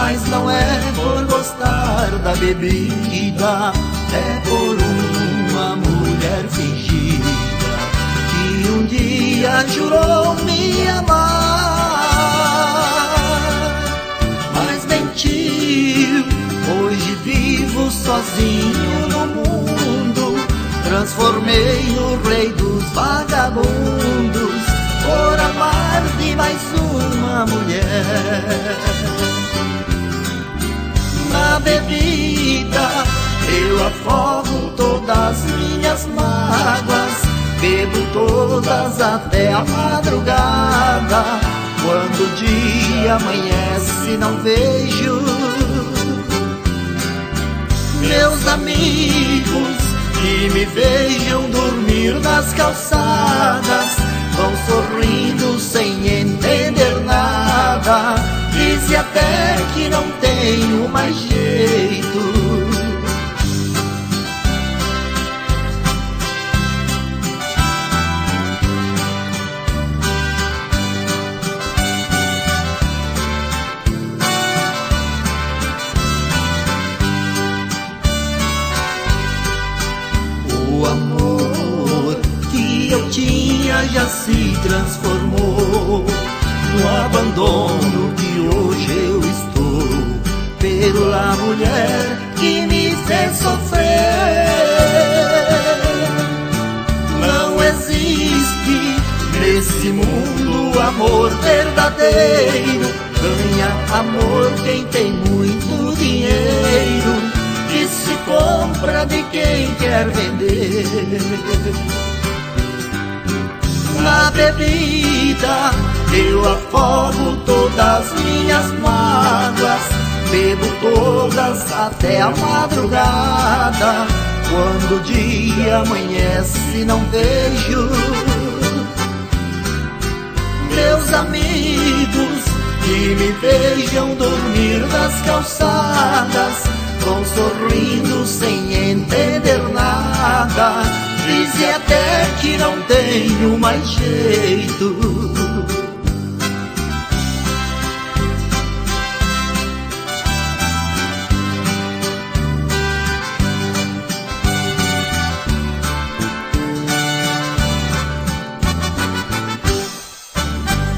mas não é por gostar da bebida, é por uma mulher fingida que um dia jurou me amar, mas mentiu. Hoje vivo sozinho no mundo, transformei no rei dos vagabundos por amar de mais uma mulher. Na bebida eu afogo todas minhas mágoas, bebo todas até a madrugada. Quando o dia amanhece não vejo meus amigos que me vejam dormir nas calçadas, vão sorrindo sem entender nada, dizem até que não tenho mais jeito. O amor que eu tinha já se transformou no abandono que hoje eu estou, pela mulher que me fez sofrer. Não existe nesse mundo amor verdadeiro, ganha amor quem tem muito dinheiro, que se compra de quem quer vender. Na bebida eu afogo todas minhas mágoas, bebo todas até a madrugada. Quando o dia amanhece não vejo meus amigos que me vejam dormir nas calçadas, vão sorrindo sem entender nada, dizem até que não tenho mais jeito.